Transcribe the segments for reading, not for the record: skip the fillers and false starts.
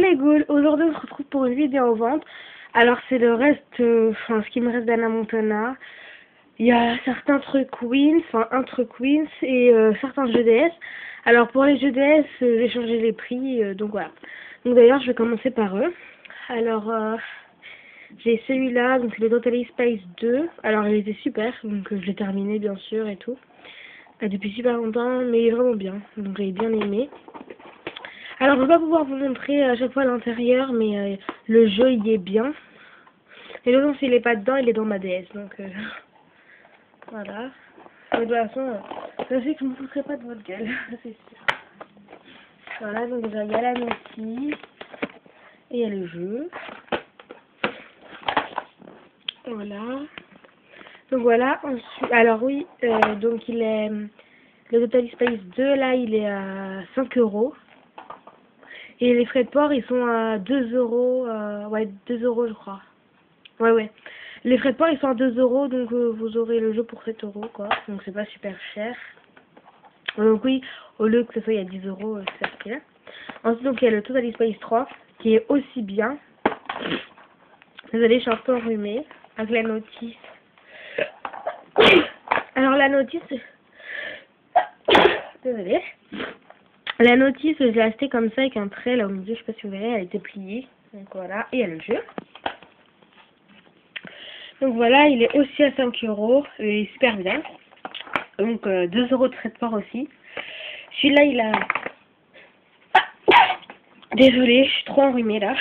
les ghouls, aujourd'hui on se retrouve pour une vidéo en vente. Alors c'est le reste, ce qui me reste d'Hannah Montana. Il y a certains trucs Wins, un truc Wins et certains jeux DS. Alors pour les jeux DS, j'ai changé les prix, donc voilà. Donc d'ailleurs je vais commencer par eux. Alors j'ai celui-là, donc le Totally Spies 2. Alors il était super, donc je l'ai terminé bien sûr et tout. Depuis super longtemps, mais il est vraiment bien, donc j'ai bien aimé. Alors je vais pas pouvoir vous montrer à chaque fois l'intérieur, mais le jeu il est bien. Et le nom s'il est pas dedans, il est dans ma DS, donc voilà. Mais de toute façon, je sais que je ne me foutrai pas de votre gueule, c'est sûr. Voilà, donc déjà il y a la notice, et il y a le jeu. Voilà. Donc voilà, ensuite, alors oui, donc il est, le Total Space 2, là il est à 5 €. Et les frais de port, ils sont à 2 €, ouais, 2 € je crois. Ouais. Les frais de port, ils sont à 2 €, donc vous aurez le jeu pour 7 €, quoi. Donc c'est pas super cher. Donc oui, au lieu que ce soit il y a 10 €, c'est ça qui est là. Ensuite, donc il y a le Total Space 3, qui est aussi bien. Désolée, je suis un peu enrhumée, avec la notice. Alors la notice... Désolée. La notice, je l'ai achetée comme ça avec un trait là au milieu, je sais pas si vous verrez, elle était pliée. Donc voilà, et il y a le jeu. Donc voilà, il est aussi à 5 €, il est super bien. Donc 2 € de frais de port aussi. Celui-là, il a... Désolée, je suis trop enrhumée là.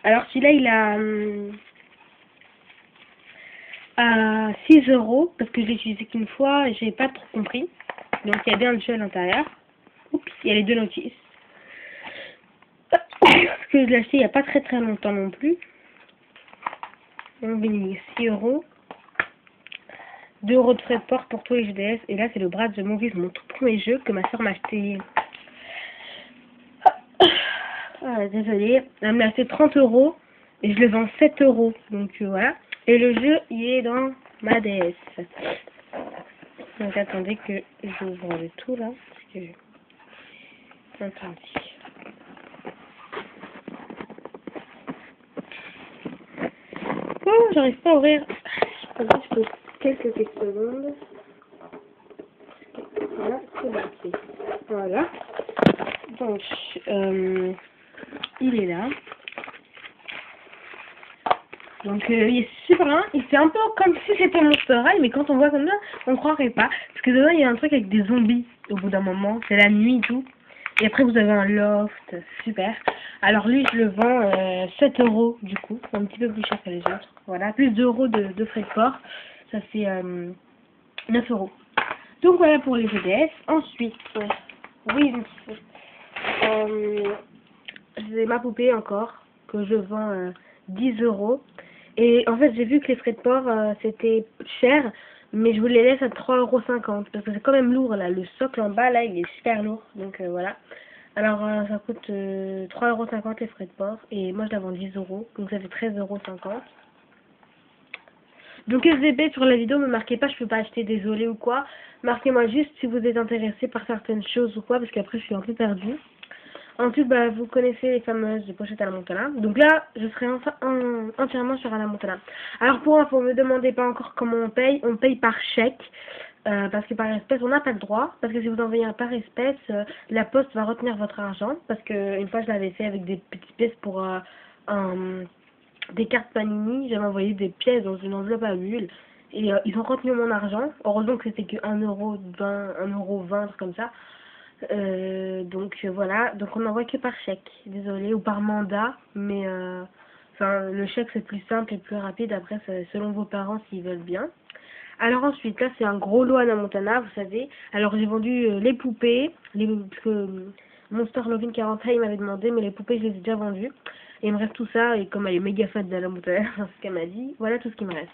Alors celui-là, il a... à 6 € parce que je l'ai utilisé qu'une fois et j'ai pas trop compris. Donc il y a bien le jeu à l'intérieur. Oups, il y a les deux notices. Parce que je l'ai acheté il n'y a pas très longtemps non plus. Donc il est 6 €. 2 € de frais de port pour tous les GDS. Et là c'est le Brad The Movies, mon tout premier jeu que ma soeur m'a acheté. Ah, désolée, elle me l'a acheté 30 € et je le vends 7 €. Donc voilà. Et le jeu il est dans ma DS. Donc attendez que j'ouvre le tout là. Parce que... Attendez. Oh, j'arrive pas à ouvrir. Je peux quelques secondes. Voilà, c'est parti. Voilà. Donc, il est là. Donc, il est super bien. Il fait un peu comme si c'était Monster High, mais quand on voit comme ça, on croirait pas. Parce que dedans, il y a un truc avec des zombies au bout d'un moment. C'est la nuit et tout. Et après, vous avez un loft. Super. Alors, lui, je le vends 7 € du coup. Un petit peu plus cher que les autres. Voilà. Plus 2 € de frais de port. Ça fait 9 €. Donc, voilà pour les GDS. Ensuite, oui, j'ai ma poupée encore. Que je vends 10 €. Et en fait, j'ai vu que les frais de port, c'était cher, mais je vous les laisse à 3,50 € parce que c'est quand même lourd, là. Le socle en bas, là, il est super lourd. Donc, voilà. Alors, ça coûte 3,50 € les frais de port. Et moi, je la vends 10 €. Donc, ça fait 13,50 €. Donc, SVP, sur la vidéo, me marquez pas, je peux pas acheter, désolé ou quoi. Marquez-moi juste si vous êtes intéressé par certaines choses ou quoi, parce qu'après, je suis un peu perdue. Ensuite, bah, vous connaissez les fameuses pochettes Hannah Montana. Donc là, je serai entièrement sur Hannah Montana. Alors pour info, me demandez pas encore comment on paye par chèque. Parce que par espèce, on n'a pas le droit. Parce que si vous envoyez un par espèce, la poste va retenir votre argent. Parce que une fois, je l'avais fait avec des petites pièces pour des cartes Panini. J'avais envoyé des pièces dans une enveloppe à bulles. Et ils ont retenu mon argent. Heureusement que c'était que 1,20 €, 1,20 €, truc comme ça. Donc voilà, donc on n'envoie que par chèque, désolé, ou par mandat, mais le chèque c'est plus simple et plus rapide, après selon vos parents s'ils veulent bien. Alors ensuite, là c'est un gros lot Hannah Montana, vous savez. Alors j'ai vendu les poupées, parce que Monster Loving 40 il m'avait demandé, mais les poupées je les ai déjà vendues. Et il me reste tout ça, et comme elle est méga fan d'Hannah Montana, c'est ce qu'elle m'a dit, voilà tout ce qui me reste.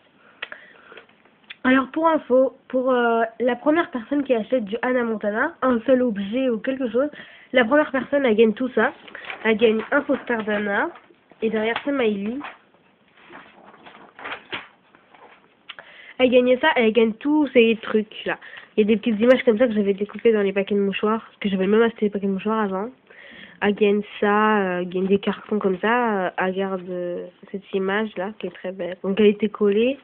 Alors pour info, pour la première personne qui achète du Hannah Montana, un seul objet ou quelque chose, la première personne elle gagne tout ça. Elle gagne un poster d'Hannah et derrière c'est Miley. Elle gagne ça et elle gagne tous ces trucs là. Il y a des petites images comme ça que j'avais découpées dans les paquets de mouchoirs, parce que j'avais même acheté des paquets de mouchoirs avant. Agensa, des cartons comme ça. Regarde cette image là qui est très belle. Donc elle était collée.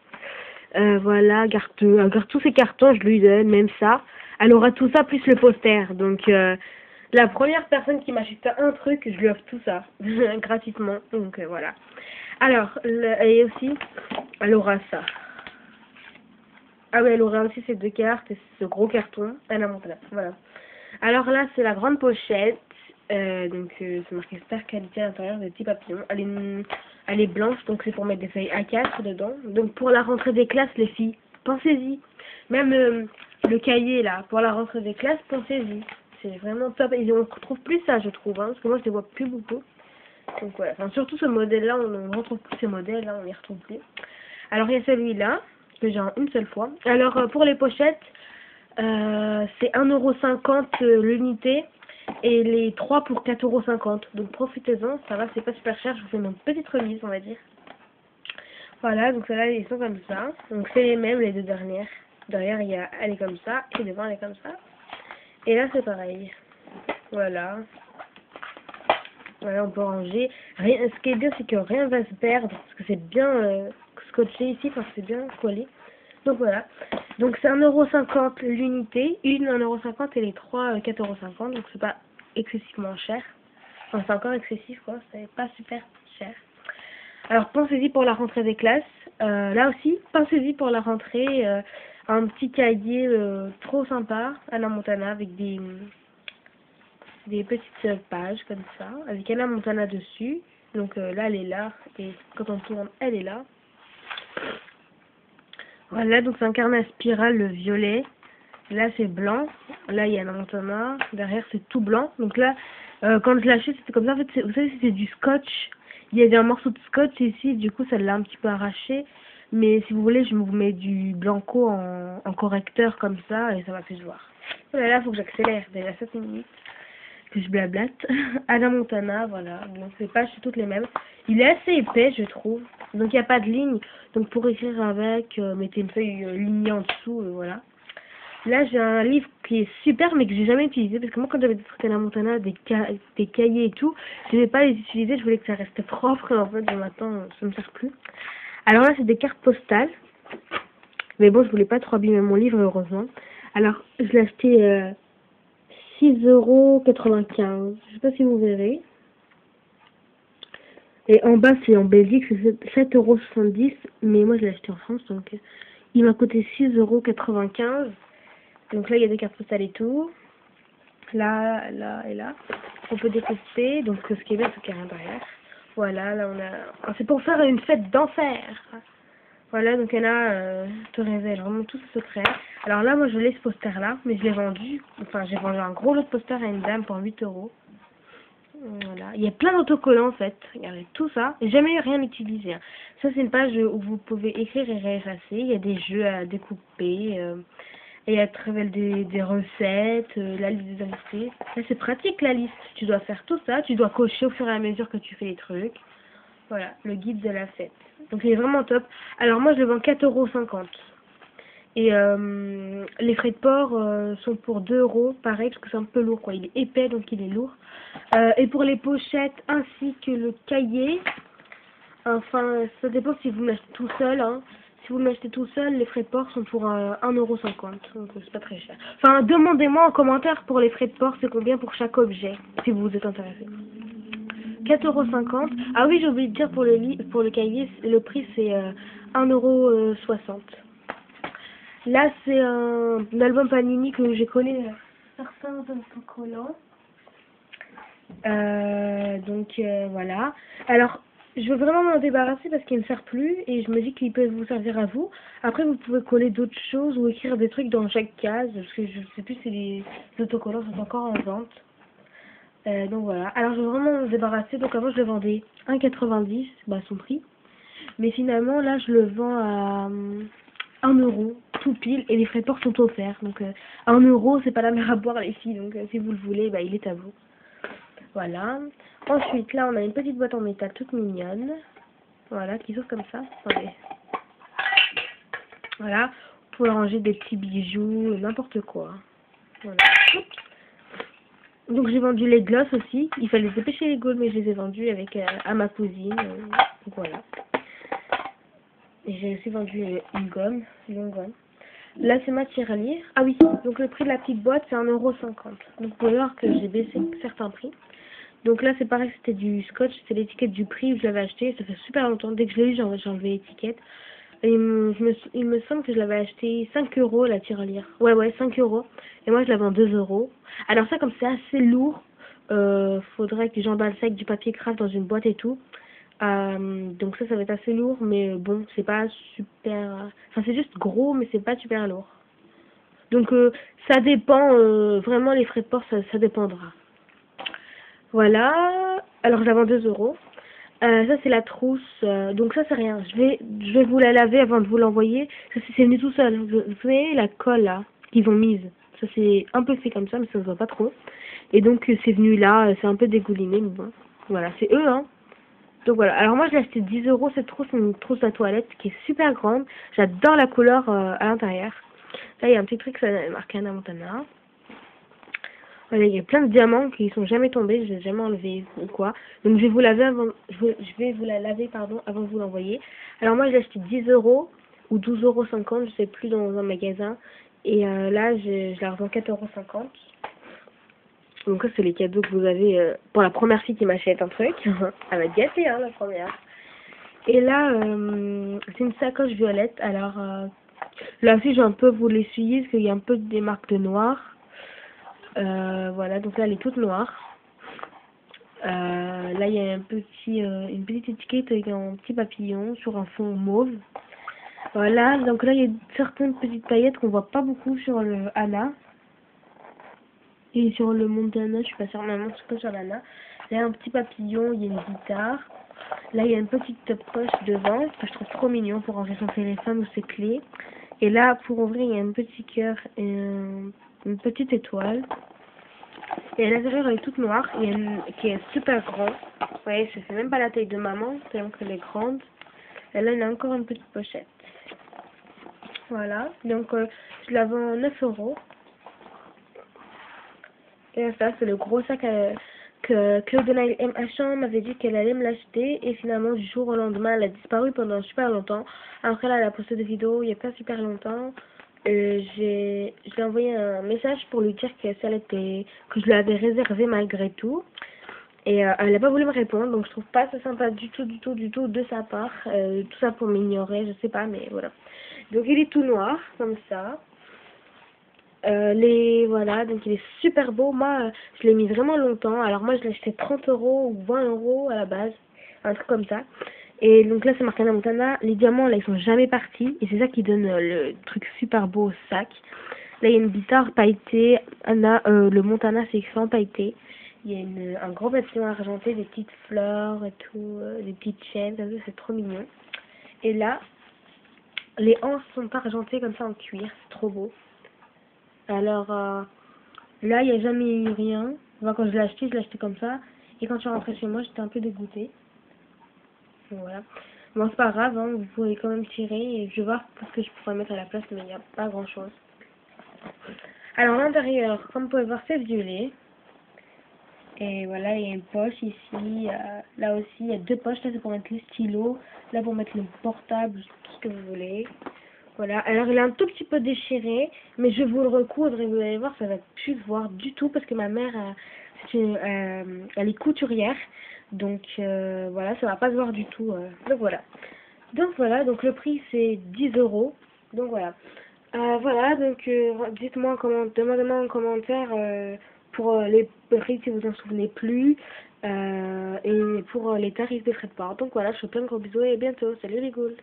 Voilà, garde tous ces cartons, je lui donne, même ça. Elle aura tout ça plus le poster. Donc la première personne qui m'achète un truc, je lui offre tout ça gratuitement. Donc voilà. Alors, et aussi, elle aura ça. Ah oui, elle aura aussi ces deux cartes et ce gros carton. Elle a monté là. Voilà. Alors là, c'est la grande pochette. C'est marqué Star Qualité à l'intérieur des petits papillons. Elle est blanche, donc c'est pour mettre des feuilles A4 dedans. Donc pour la rentrée des classes, les filles, pensez-y. Même le cahier là, pour la rentrée des classes, pensez-y. C'est vraiment top. Et on ne retrouve plus ça, je trouve, hein, parce que moi je les vois plus beaucoup. Donc voilà. Enfin, surtout ce modèle-là, on ne retrouve plus ces modèles-là, on les retrouve plus. Alors il y a celui-là, que j'ai en une seule fois. Alors pour les pochettes, c'est 1,50 € l'unité. Et les 3 pour 4,50 €. Donc profitez-en, ça va, c'est pas super cher. Je vous fais une petite remise, on va dire. Voilà, donc celles-là, ils sont comme ça. Donc c'est les mêmes, les deux dernières. Derrière, elle est comme ça. Et devant, elle est comme ça. Et là, c'est pareil. Voilà. Voilà, on peut ranger. Rien, ce qui est bien, c'est que rien ne va se perdre. Parce que c'est bien scotché ici, parce que c'est bien collé. Donc voilà. Donc c'est 1,50 € l'unité. Une 1,50 € et les 3 4,50 €. Donc c'est pas excessivement cher. Enfin c'est encore excessif quoi. C'est pas super cher. Alors pensez-y pour la rentrée des classes. Là aussi, pensez-y pour la rentrée. Un petit cahier trop sympa à la Montana avec des petites pages comme ça. Avec Anna Montana dessus. Donc là elle est là. Et quand on tourne, elle est là. Voilà, donc c'est un carnet à spirale, le violet. Là, c'est blanc. Là, il y a un Montana. Derrière, c'est tout blanc. Donc là, quand je l'ai acheté, c'était comme ça. En fait, vous savez, c'était du scotch. Il y avait un morceau de scotch ici. Du coup, ça l'a un petit peu arraché. Mais si vous voulez, je vous mets du blanco en correcteur comme ça. Et ça m'a fait voir. Voilà, là, il faut que j'accélère. Déjà 7 minutes que je blablate. Anna Montana, voilà. Donc les pages, c'est toutes les mêmes. Il est assez épais, je trouve. Donc il n'y a pas de ligne. Donc pour écrire avec, mettez une feuille lignée en dessous, voilà. Là, j'ai un livre qui est super, mais que j'ai jamais utilisé. Parce que moi, quand j'avais des trucs Anna Montana, des cahiers et tout, je n'aimais pas les utiliser. Je voulais que ça reste propre. Et en fait, maintenant, ça ne me sert plus. Alors là, c'est des cartes postales. Mais bon, je voulais pas trop abîmer mon livre, heureusement. Alors, je l'ai acheté 6,95 €. Je sais pas si vous verrez. Et en bas, c'est en Belgique, c'est 7,70 €. Mais moi, je l'ai acheté en France, donc il m'a coûté 6,95 €. Donc là, il y a des cartes postales et tout. Là, là et là. On peut découper. Donc ce qui est bien, c'est qu'il y a rien derrière. Voilà, là, on a... C'est pour faire une fête d'enfer. Voilà, donc elle te révèle vraiment tout ce secret. Alors là, moi, je l'ai ce poster-là, mais je l'ai vendu. Enfin, j'ai vendu un gros lot de posters à une dame pour 8 €. Voilà. Il y a plein d'autocollants, en fait. Regardez, tout ça. J'ai jamais eu rien utilisé. Hein. Ça, c'est une page où vous pouvez écrire et réeffacer. Il y a des jeux à découper. Et elle te révèle des recettes, la liste des invités. Là, c'est pratique, la liste. Tu dois faire tout ça. Tu dois cocher au fur et à mesure que tu fais les trucs. Voilà, le guide de la fête. Donc, il est vraiment top. Alors, moi, je le vends 4,50 €. Et les frais de port sont pour 2 €, pareil, parce que c'est un peu lourd, quoi. Il est épais, donc il est lourd. Et pour les pochettes ainsi que le cahier, enfin, ça dépend si vous l'achetez tout seul, hein. Si vous l'achetez tout seul, les frais de port sont pour 1,50 €, donc c'est pas très cher. Enfin, demandez-moi en commentaire pour les frais de port, c'est combien pour chaque objet, si vous êtes intéressé. 4,50 €. Ah oui, j'ai oublié de dire pour le cahier, le prix c'est 1,60 €. Là, c'est un album Panini que j'ai collé certains autocollants. Voilà. Alors, je veux vraiment m'en débarrasser parce qu'il ne me sert plus et je me dis qu'il peut vous servir à vous. Après, vous pouvez coller d'autres choses ou écrire des trucs dans chaque case parce que je sais plus si les autocollants sont encore en vente. Donc voilà. Alors, je veux vraiment m'en débarrasser. Donc avant, je le vendais 1,90 €, bah son prix. Mais finalement, là, je le vends à 1 € tout pile et les frais de port sont offerts. Donc 1 €, c'est pas la mer à boire les filles. Donc si vous le voulez, bah il est à vous. Voilà. Ensuite, là, on a une petite boîte en métal toute mignonne. Voilà, qui s'ouvre comme ça. Attendez. Voilà. Vous pouvez ranger des petits bijoux, n'importe quoi. Voilà. Donc j'ai vendu les glosses aussi. Il fallait se dépêcher les gaules, mais je les ai vendus avec à ma cousine. Donc voilà. Et j'ai aussi vendu une gomme, une gomme. Là c'est ma tirelire. Ah oui, donc le prix de la petite boîte c'est 1,50 €. Donc vous pouvez voir que j'ai baissé certains prix. Donc là c'est pareil, c'était du scotch, c'est l'étiquette du prix où je l'avais acheté. Ça fait super longtemps. Dès que je l'ai eu, j'ai enlevé l'étiquette. Et il me semble que je l'avais acheté 5 € la tirelire. Ouais, 5 €. Et moi je la vends 2 €. Alors ça, comme c'est assez lourd, faudrait que j'emballe ça avec du papier craft dans une boîte et tout. Donc ça va être assez lourd, mais bon, c'est pas super... Enfin, c'est juste gros, mais c'est pas super lourd. Donc ça dépend, vraiment les frais de port, ça dépendra. Voilà, alors je la vends 2 €. Ça c'est la trousse, donc ça c'est rien. Je vais vous la laver avant de vous l'envoyer. Ça c'est venu tout seul. Vous savez la colle là qu'ils ont mise. Ça c'est un peu fait comme ça, mais ça se voit pas trop. Et donc c'est venu là, c'est un peu dégouliné, mais bon. Voilà, c'est eux hein. Donc voilà, alors moi je l'ai acheté 10 € cette trousse, une trousse à toilette qui est super grande. J'adore la couleur à l'intérieur. Là il y a un petit truc, ça a marqué Hannah Montana. Voilà, il y a plein de diamants qui sont jamais tombés, je les ai jamais enlevés ou quoi. Donc je vais vous laver avant, je vais vous la laver pardon avant de vous l'envoyer. Alors moi je l'ai acheté 10 € ou 12,50 €, je sais plus dans un magasin. Et là je la revends 4,50 €. Donc ça c'est les cadeaux que vous avez pour la première fille qui m'achète un truc. Elle va être gâtée hein la première. Et là c'est une sacoche violette. Alors là aussi je vais un peu vous l'essuyer parce qu'il y a un peu des marques de noir. Voilà, donc là elle est toute noire. Là il y a une petite étiquette avec un petit papillon sur un fond mauve. Voilà, donc là il y a certaines petites paillettes qu'on voit pas beaucoup sur le Hannah. Et sur le Montana, je suis pas sûre, maintenant c'est que sur l'Hannah. Là il y a un petit papillon, il y a une guitare. Là il y a une petite poche devant que je trouve trop mignon pour ranger son téléphone ou ses clés. Et là pour ouvrir il y a un petit cœur et une petite étoile. Et à l'intérieur, elle est toute noire, qui est super grande. Vous voyez, ça fait même pas la taille de maman, tellement qu'elle est grande. Et là, elle a encore une petite pochette. Voilà, donc je la vends 9 €. Et ça, c'est le gros sac que Claude MH m'avait dit qu'elle allait me l'acheter. Et finalement, du jour au lendemain, elle a disparu pendant super longtemps. Après, là, elle a posté des vidéos il n'y a pas super longtemps. Je lui ai envoyé un message pour lui dire que que je l'avais réservé malgré tout. Et elle n'a pas voulu me répondre, donc je trouve pas ça sympa du tout de sa part. Tout ça pour m'ignorer, je sais pas, mais voilà. Donc il est tout noir, comme ça. Voilà, donc il est super beau. Moi, je l'ai mis vraiment longtemps. Alors moi, je l'ai acheté 30 € ou 20 € à la base, un truc comme ça. Et donc là, c'est marqué Hannah Montana. Les diamants, là, ils sont jamais partis. Et c'est ça qui donne le truc super beau au sac. Là, il y a une guitare pailletée. Le Montana, c'est excellent pailleté. Il y a un gros papillon argenté, des petites fleurs et tout, des petites chaînes. C'est trop mignon. Et là, les hanches sont argentées comme ça en cuir. C'est trop beau. Alors là, il n'y a jamais eu rien. Enfin, quand je l'ai acheté comme ça. Et quand je suis rentrée chez moi, j'étais un peu dégoûtée. Donc, voilà. Bon, c'est pas grave, hein, vous pouvez quand même tirer. Et je vais voir ce que je pourrais mettre à la place, mais il n'y a pas grand chose. Alors, l'intérieur, comme vous pouvez voir, c'est violet. Et voilà, il y a une poche ici. Là aussi, il y a deux poches. Là, c'est pour mettre le stylo. Là, pour mettre le portable, tout ce que vous voulez. Voilà, alors il est un tout petit peu déchiré, mais je vais vous le recoudre et vous allez voir, ça va plus se voir du tout parce que ma mère, elle est couturière, donc voilà, ça va pas se voir du tout. Donc voilà, donc le prix c'est 10 €, donc voilà. Voilà, donc dites-moi demandez-moi en commentaire pour les prix si vous en souvenez plus et pour les tarifs des frais de port. Donc voilà, je vous fais plein de gros bisous et à bientôt. Salut les ghouls.